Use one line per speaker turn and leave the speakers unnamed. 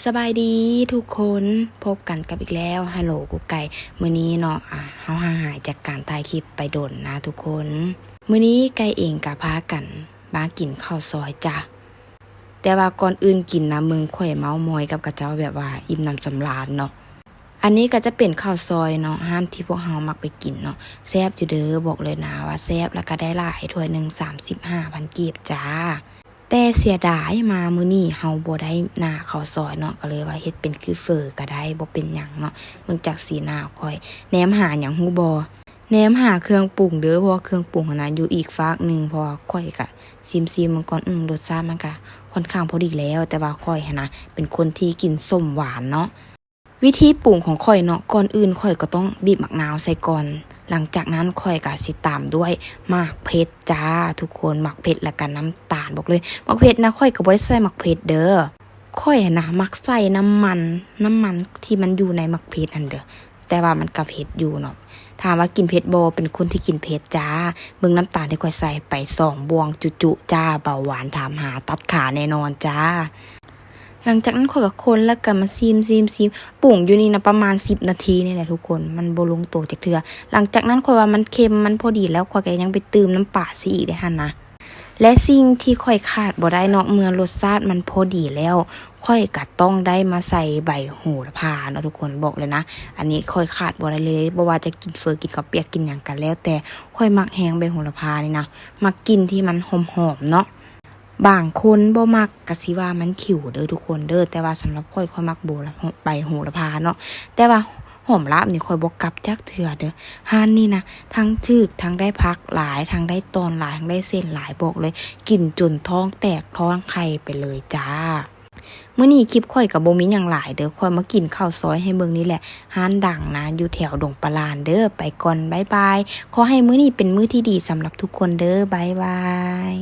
สบายดีทุกคนพบกันกับอีกแล้วฮัลโหลกุ๊กไก่มื้อนี้เนาะเฮาห่างหายจากการถ่ายคลิปไปโดนนะทุกคนมื้อนี้ไก่เองก็พากันมากินข้าวซอยจ้ะแต่ว่าก่อนอื่นกินนะมึงข่อยเมามอยกับกระเจ้าแบบว่าอิ่มน้ำสำราญเนาะอันนี้ก็จะเป็นข้าวซอยเนาะห้านที่พวกเฮามักไปกินเนาะแซ่บอยู่เด้อบอกเลยนะว่าแซ่บแล้วก็ได้หลายถ้วยนึง35,000กีบจ้าแต่เสียดายมามื้อนี้เฮาบ่ได้หน้าข้าวซอยเนาะก็เลยว่าเฮ็ดเป็นคือเฟอก็ได้บ่เป็นหยังเนาะเบิ่งจากสีหน้าค่อยแหนมหาหยังฮู้บ่แหนมหาเครื่องปรุงเด้อเพราะว่าเครื่องปรุงน่ะอยู่อีกฝากนึงเพราะว่าค่อยก็ซิมๆมันก่อนรสชาติมันก็ค่อนข้างพอดีแล้วแต่ว่าค่อยหันนะเป็นคนที่กินส้มหวานเนาะวิธีปรุงของค่อยเนาะก่อนอื่นค่อยก็ต้องบีบมะนาวใส่ก่อนหลังจากนั้นค่อยก็สิตามด้วยหมากเพชรจ้าทุกคนหมากเพชรแล้วก็น้ำตาลบอกเลยหมากเพชรนะค่อยก็บ่ได้ใส่หมากเพชรเด้อค่อยนะมักใส่น้ำมันที่มันอยู่ในหมากเพชรนั่นเด้อแต่ว่ามันก็เผ็ดอยู่เนาะถามว่ากินเผ็ดบ่เป็นคนที่กินเผ็ดจ้าเบิ่งน้ำตาลที่ค่อยใส่ไป2บวงจุๆจ้าเบาหวานถามหาตัดขาแน่นอนจ้าหลังจากนั้นค่อยก็คนแล้วก็มาซิมปรุงอยู่นี่นะประมาณ10นาทีนี่แหละทุกคนมันบ่ลงตัวจักเทื่อหลังจากนั้นค่อยว่ามันเค็มมันพอดีแล้วค่อยก็ยังไปเติมน้ำปลาซิอีกเด้หั่นนะและสิ่งที่ค่อยขาดบ่ได้เนาะเมื่อรสชาติมันพอดีแล้วค่อยก็ต้องได้มาใส่ใบโหระพาเนาะทุกคนบอกเลยนะอันนี้ค่อยขาดบ่ได้เลยบ่ว่าจะกินเฟอกินข้าวเปียกกินหยังกันแล้วแต่ค่อยมักแฮงใบโหระพานี่นะมักกินที่มันหอมๆเนาะบางคนบ่มักก็สิว่ามันขิวเด้อทุกคนเด้อแต่ว่าสำหรับค่อยมักใบโหระพาเนาะแต่ว่าหอมลาบนี่ค่อยบ่กลับจักเทื่อเด้อหานนี่นะทั้งถึกทั้งได้พักหลายทั้งได้ตอนหลายทั้งได้เส้นหลายบอกเลยกินจนท้องแตกท้องไข่ไปเลยจ้ามื้อนี้คลิปค่อยก็บ่มีหยังหลายเด้อค่อยมากินข้าวซอยให้เบิ่งนี่แหละร้านดังนะอยู่แถวดงปลานเด้อไปก่อนบ๊ายบายขอให้มื้อนี้เป็นมื้อที่ดีสำหรับทุกคนเด้อบ๊ายบาย